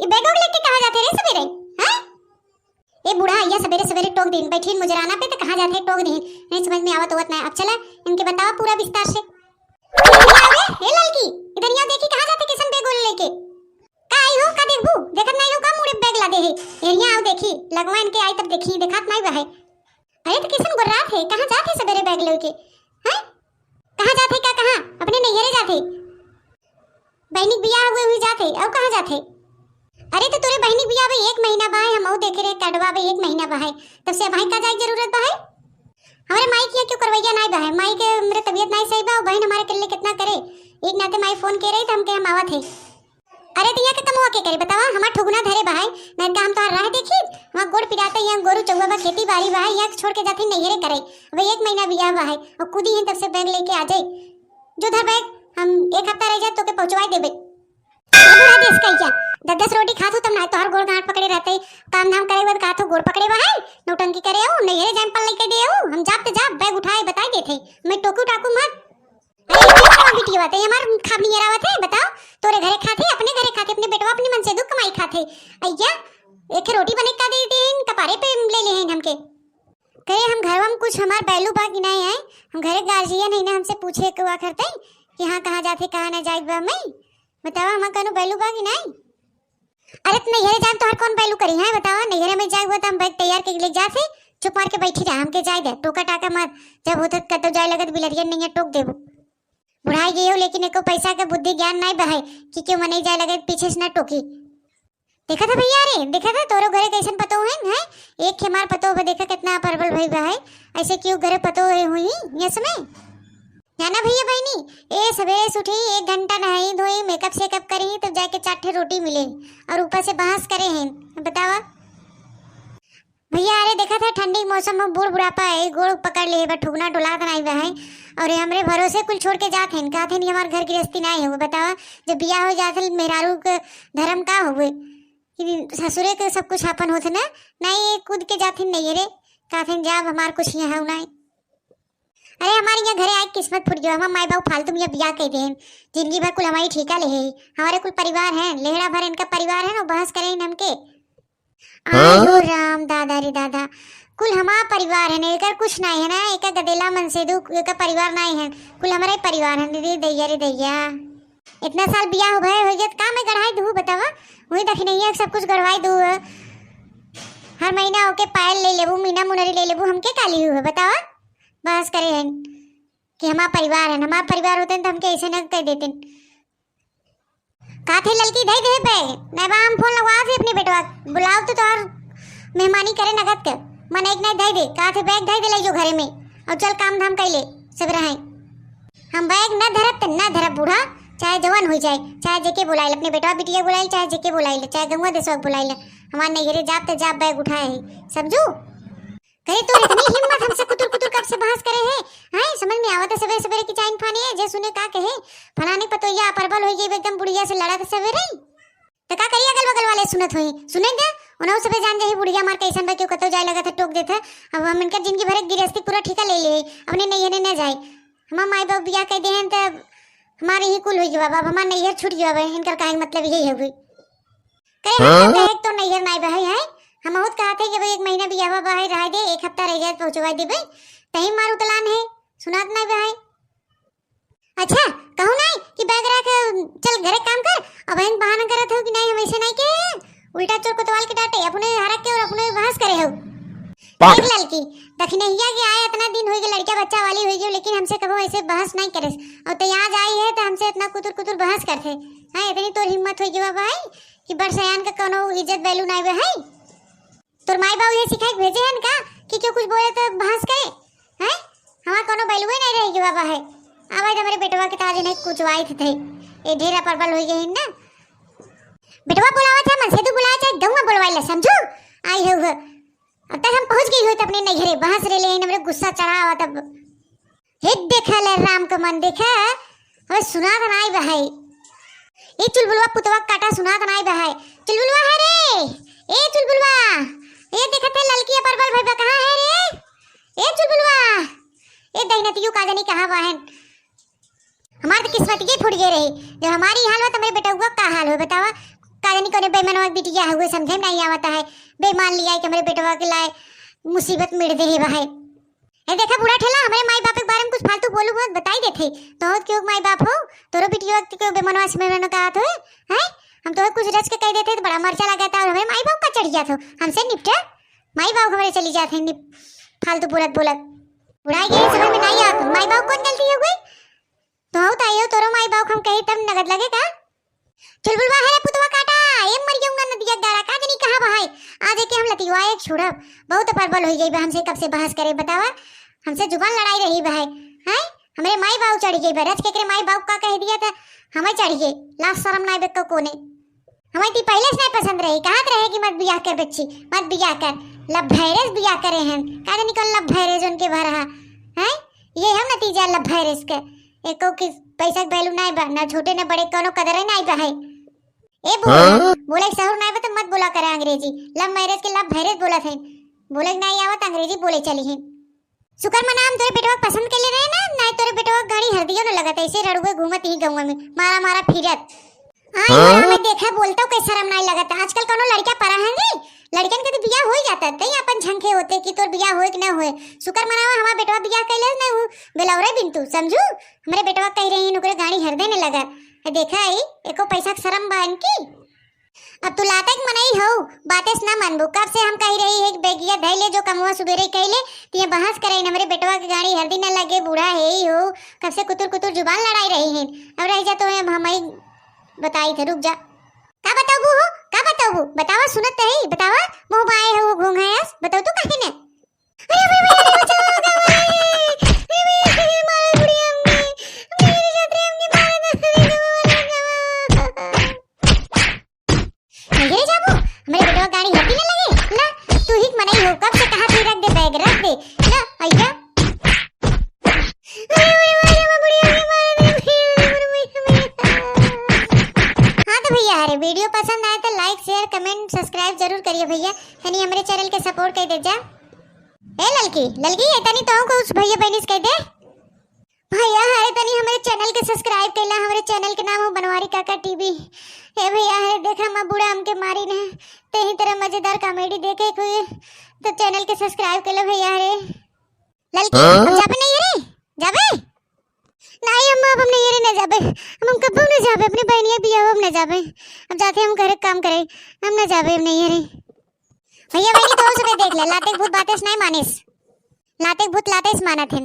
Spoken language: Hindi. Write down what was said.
ये बैग लेके कहाँ जाते रे सवेरे? हैं? ए बूढ़ा ये सवेरे सवेरे टोक दिन बैठी मुजराना पे तो कहाँ जाते टोक दिन नहीं समझ में आवत नहीं। अब चला इनके बतावा पूरा विस्तार से। ए लड़की इधर यहाँ देखी कहाँ जाते किसन बैग लेके? का आई हो का देखबू देखत नहीं हो का मुड़े बैग ला दे है एरिया आओ देखी लगवा इनके आई तब देखी देखत नहीं बहे। अरे तो किसन गुर्रात है कहाँ जाते सवेरे बैग लेके? हैं कहाँ जाते का कहाँ अपने नैहरे जाते बहनी बियाह हुए जाते और कहाँ जाते? अरे तो तोरे बहनी बियाह में 1 महीना बाहे हम देखे रहे कटवा में 1 महीना बाहे तब से भाई का जाए जरूरत बाहे हमारे माई की क्यों करवैया नहीं बाहे माई के मेरे तबीयत नहीं सही बा बहन हमारे के लिए कितना करे एक नाते माई फोन के रही तो हम के हम आवत है। अरे तो यहाँ के कमवा के करे बतावा हमार ठुगना धरे बाहे नहीं तो हम तो राह देखी वहाँ गोड़ पिराते यहाँ गोरू चौवा बा खेती बाड़ी बाहे यहाँ छोड़ के जाते नैहरे करे अब 1 महीना बियाह बाहे और कूदी है तब से बैग लेके आ जाए जो धर बैग हम 1 हफ्ता रह जाए तो के पहुंचवाई देबे। देश कहिया 10 रोटी खातू तब ना तोहर गोड़ गांठ पकड़े रहते काम धाम करे बाद काथो गोड़ पकड़े बा है नौटंकी करे हो नैहरे जैम्पल लेके दे हो हम जाप ते जाप बैग उठाए बताई देथे मैं टोकू टाकू मत। अरे बिटी बात है हमार खाबनी एरावत है बताओ तोरे घरे खाते अपने घरे खाते अपने बेटवा अपनी मन से दुख कमाई खाते अय्या एक रोटी बने का दे देन कपारे पे ले ले हमके कहे हम घरवा में कुछ हमार बैलू बा कि नहीं है हम घरे गार्जियन है ना हमसे पूछे के हुआ करते कि हां कहां जाते कहां ना जाए बा मैं बतावा हम कनो बैलू बा कि नहीं? अरे तो नैहरे जाए तो हर कौन बैलू करी है बतावा नैहरे में जाए हुआ तो हम बैग तैयार के ले जाते चुप मार के बैठी जा हमके जाए दे टोका टाका मत जब होता कतो जाए लगत बिलरियन नहीं है टोक देबो बुढ़ाई गई हो लेकिन एको पैसा के बुद्धि ज्ञान नहीं बहे कि क्यों मने जाए लगे पीछे से ना टोकी। देखा था भैया रे देखा था तोरो घरे कैसन पतो है एक खेमार पतो देखा कितना परबल भई बा है ऐसे क्यों घरे पतो हुई ये समय जाना भैया बहनी ए सवेरे से उठी 1 घंटा नहाई धोई मेकअप सेकअप करी तब जाके 4 रोटी मिले और ऊपर से बहस करे हैं बतावा भैया। अरे देखा था ठंडी मौसम में बूढ़ बुढ़ापा है गोड़ पकड़ ले बट ठुकना डुला नहीं बा है और हमरे भरोसे कुल छोड़ के जाते हैं कहते हैं हमारे घर गृहस्थी नहीं हो बतावा जब बियाह हो जाते मेहरारू के धर्म का हुए ससुरे के सब कुछ अपन होते ना नहीं कूद के जाते नहीं रे कहते हैं जाब हमार कुछ यहाँ हो नहीं। अरे हमारे यहाँ घरे आए किस्मत फुट गया हम माई बाबू फालतू में बियाह कह दे जिंदगी भर कुल हमारी ठेका ले हमारे कुल परिवार है लेहड़ा भर इनका परिवार है ना बहस करे हमके आयो राम दादा रे दादा कुल हमारा परिवार है ना एक कुछ नहीं है ना एक गदेला मनसेदू का परिवार नहीं है कुल हमारा परिवार है रे दैया रे दैया इतना साल बियाह हो गया का मैं गढ़ाई दू बतावा वही देख नहीं सब कुछ गढ़वाई दू हर महीना ओके पायल ले लेबू मीना मुनरी ले लेबू हमके काली हुई बतावा बस करे हैं कि हमारा परिवार है हमारा परिवार होते हैं तो हमके ऐसे न कह देते काथे लड़की दे दे बैग नहीं बा हम फोन लगवा दे अपने बेटवा बुलाओ तो और मेहमानी करे नगद के मन एक नहीं दे दे काथे बैग दे दे ले जो घरे में और चल काम धाम कर ले सब रहे हम बैग न धरत न धरब बूढ़ा चाहे जवान हो जाए चाहे जेके बुलाए अपने बेटवा बिटिया बुलाए चाहे जेके बुलाए चाहे गंगा देशवा बुलाए हमारे नैहरे जाप तो जाप बैग उठाए समझू करे तो इतनी हिम्मत हमसे कुतुर कुतुर कब से बहस करे हैं समझ में आवत सवेरे सवेरे की चाइन फानी है जे सुने का कहे फलाने पतोया परबल होई गई एकदम बुढ़िया से लड़त सवेरे तो का करिए अगल बगल वाले सुनत होई सुने दे उन्हों सबे जान जाई बुढ़िया मार कैसन बा क्यों कतो जाए लगा था टोक देता अब हम इनका जिंदगी भर गिरस्ती पूरा ठिका ले ले अपने नैहरे न जाए हम माई बाप बियाह कह दे हैं तब हमारे ही कुल होई बाबा हमार नैहर छूट गया है इनका काहे मतलब यही है हुई कहे तो नैहर नहीं बहे है हम बहुत कहते कि भाई 1 महीना बियाह बाहर रह दे 1 हफ्ता रह जाए पहुंचवा दे भाई तही मार उतलान है सुनात नहीं भाई। अच्छा कहूं नहीं कि बैग रख चल घरे काम कर अब बहन बहाना करत हो कि नहीं हम ऐसे नहीं के उल्टा चोर कोतवाल के डांटे अपने हरक के और अपने बहस करे हो एक लड़की दखनैया के आए इतना दिन हो गए लड़का बच्चा वाली हो गई लेकिन हमसे कबो ऐसे बहस नहीं करे और तो आज आई है तो हमसे इतना कुतुर कुतुर बहस करते हां इतनी तोर हिम्मत हो गई भाई कि बरसयान का कोनो इज्जत वैल्यू नहीं है तोर माई बाबू ये सिखाई भेजे हैं का कि क्यों कुछ बोले तो बहस करे हैं हमारा कोनो बैलुए नहीं रहेगी बाबा है आवाज हमारे बेटवा के ताजे नहीं कुछ वाई थे ये ढेरा परबल हो गए ना बेटवा बुलावा था मन से तू बुलाया चाहे गंगा बुलवाई ले समझो आई हो अब तक हम पहुंच गई हो तो अपने नैहरे बहस रे ले हमरे गुस्सा चढ़ा हुआ तब हित देखा ले राम का मन देखा हमें सुना था नहीं भाई ये चुलबुलवा पुतवा काटा सुना था नहीं भाई चुलबुलवा है रे ए चुलबुलवा ये देखते ललकी परबल भाई कहाँ है रे ए चुलबुलवा ए दैनतियू का जानी कहाँ बहन हमारे तो किस्मत ये फूट गए रही जब हमारी हाल हुआ तो मेरे बेटा हुआ का हाल हो बतावा का जानी कोने बेईमानवा के बिटिया हुए समझे में नहीं आवता है। बेईमान लिया कि हमरे बेटवा के लाए मुसीबत मिल दे है भाई। ए देखा बूढ़ा ठेला, हमारे माई बाप के बारे में कुछ फालतू बोलू मत, बताई देथे तो क्यों माई बाप हो तोरो बिटिया के बेईमानवा से में का हाथ हो हैं। हम तो कुछ रच के कह देते तो बड़ा मर्चा लगाता और हमारे माई बाप का चढ़ जात हो हमसे निपटा। माई बाप हमारे चली जाते हैं फालतू बोलत बोलत। बुढ़ाई ये समझ में नहीं आता माई बाप कौन गलती हो गई तो ताइयो तोरो माई बाप हम कही तब नगद लगे का। चुलबुलवा है पुतवा काटा ये मर जाऊंगा नदिया डारा का जनी कहां बहाई आज के हम लतिवा एक छोड़ब बहुत परबल हो गई हमसे कब से बहस करे बतावा। हमसे जुबान लड़ाई रही बहाई हैं हमारे माई बाप चढ़ गई बरज के माई बाप का कह दिया था हमें चढ़ गई लास्ट शर्म ना बेक कोने हमें ती पहले से नहीं पसंद रही कहत रहे कि मत बियाह कर बच्ची मत बियाह कर लब भैरस बियाह करे हैं का निकल लब भैरस उनके भरहा हैं ये हम नतीजा लब भैरस के एको की पैसा के वैल्यू नहीं बा ना छोटे ना बड़े कोनो कदर नहीं बा है। ए बोले शहर नहीं बता मत बोला करे अंग्रेजी लव मैरिज के लव भैरस बोला थे बोले नहीं आवत अंग्रेजी बोले चली है। शुक्र मनाम तोरे बेटवा पसंद के ले रहे ना नहीं तोरे बेटवा गाड़ी हरदियो न लगत ऐसे रड़ुए घूमत ही गांव में मारा मारा फिरत मैं देखा बोलता हूं कैसे शर्म नहीं लगता आजकल कोनो लड़का परा है रे लड़कन के तो बियाह हो ही जाता है तई अपन झंखे होते कि तोर बियाह होए कि ना होए। शुक्र मनावा हमारा बेटवा बियाह कैले ना हूं बेलौरे बिंतु समझू हमरे बेटवा कह रही नुकरे गाड़ी हरदे ने लगा देखा आई एको पैसा के शर्म बहन की। अब तू लातक मनई हो बातें ना मानबू कब से हम कह रही है बेगिया धैले जो कमवा सुबेरे कहले तिए बहस करे हमरे बेटवा के गाड़ी हरदी न लगे बूढ़ा है ही हो कब से कुतुर कुतुर जुबान लड़ाई रही है। अब रह जा तो हमई बताई थे रुक जा का बताऊ बतावा सुनत है बतावा मुंह बाए हो घूंग है बताओ तू काहे ने अरे भाई बचाओ मारे बुढ़िया मेरे छतरे हमके मारे जाबू हमारे बेटवा गाड़ी हटी न लगे ला तू ही मनई हो कब से कहां पे रख दे बैग रख दे ला आइया अरे वीडियो पसंद आए तो लाइक शेयर कमेंट सब्सक्राइब जरूर करिए भैया यानी हमारे चैनल के सपोर्ट कर दे जा। ए ललकी ललकी तनी तो को उस भैया बहनिस कह दे भैया है तनी हमारे चैनल के सब्सक्राइब कैला हमारे चैनल के नाम है बनवारी काका टीवी। ए भैया है देखा मैं बूढ़ा हमके मारी ने ते ही तरह मजेदार कॉमेडी देखे कोई तो चैनल के सब्सक्राइब कैला भैया रे ललकी जाबे नहीं रे जाबे नहीं हम अब नहीं ये न जाबे हम कब न जाबे अपने बहनिया बियाह हम न जाबे अब जाते हम घर काम करे हम न जाबे नहीं रे भैया बहनी तो सुबह देख ले लाते भूत बातें नहीं मानिस लाते भूत लाते माना थे।